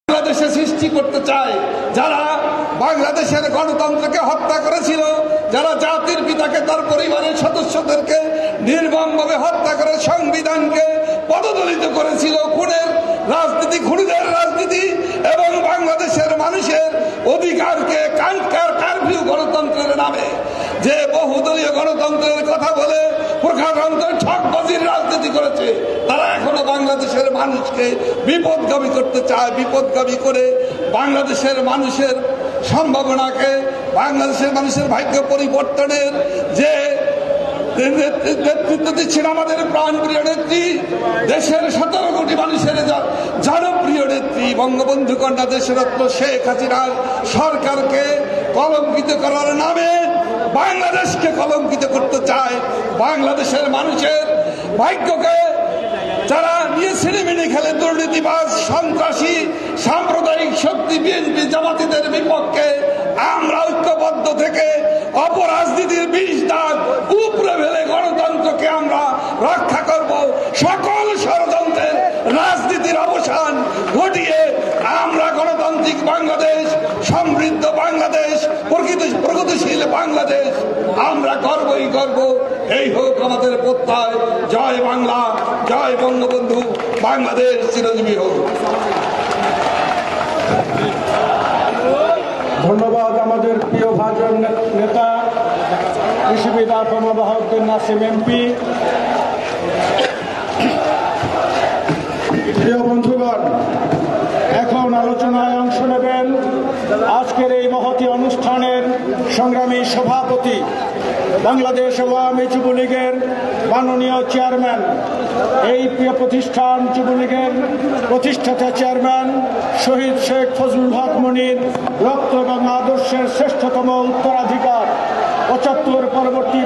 বাংলাদেশে সৃষ্টি করতে চায়, যারা বাংলাদেশের গণতন্ত্রকে হত্যা করেছিল, যারা জাতির পিতাকে তার পরিবারের সদস্যদেরকে নির্মমভাবে হত্যা করে সংবিধানকে পদদলিত করেছিল, খুনের রাজনীতি, খুনিদের রাজনীতি এবং বাংলাদেশের মানুষের অধিকারকে কারফিউ গণতন্ত্রের নামে যে বহুদলীয় গণতন্ত্রের কথা বলে প্রকারান্তর ঠকবাজির রাজনীতি করেছে, তারা এখনো বাংলাদেশের মানুষকে বিপদগামী করতে চায়। বিপদগামী করে বাংলাদেশের মানুষের সম্ভাবনাকে, বাংলাদেশের মানুষের ভাগ্য পরিবর্তনের যে নেতৃত্ব দিচ্ছেন আমাদের প্রাণপ্রিয় নেত্রী, দেশের 17 কোটি মানুষের জনপ্রিয় নেত্রী বঙ্গবন্ধু কন্যা দেশরত্ন শেখ হাসিনা সরকারকে কলঙ্কিত করার নামে বাংলাদেশকে কলঙ্কিত করতে চায়। বাংলাদেশের মানুষের ভাগ্যকে যারা নিয়ে ছিনিমিনি খেলে দুর্নীতিবাজ, সন্ত্রাসী, সাম্প্রদায়িক শক্তি বিএনপি জামাতিদের বিপক্ষে আমরা ঐক্যবদ্ধ থেকে অপরাজনীতির বিষ দাগ উপরে ফেলে গণতন্ত্রকে আমরা রক্ষা করব। সকল ষড়যন্ত্রের রাজনীতির অবসান ঘটিয়ে আমরা গণতান্ত্রিক বাংলাদেশ, সমৃদ্ধ বাংলাদেশ, প্রগতিশীল বাংলাদেশ আমরা গর্বই গর্ব। এই হোক আমাদের প্রত্যয়। জয় বাংলা, জয় বঙ্গবন্ধু, বাংলাদেশ চিরজীবী হোক। ধন্যবাদ আমাদের প্রিয় ভাজন নেতা কৃষিবিদ আফম বাহাউদ্দিন নাসিম এমপি। প্রিয় বন্ধুগণ, এখন আলোচনায় অংশ নেবেন আজকের এই মহতী অনুষ্ঠানের সংগ্রামী সভাপতি, বাংলাদেশ আওয়ামী যুবলীগের মাননীয় চেয়ারম্যান, এই প্রিয় প্রতিষ্ঠান যুবলীগের প্রতিষ্ঠাতা চেয়ারম্যান শহীদ শেখ ফজলুল হক মনির রক্ত এবং আদর্শের শ্রেষ্ঠতম উত্তরাধিকার 75 পরবর্তী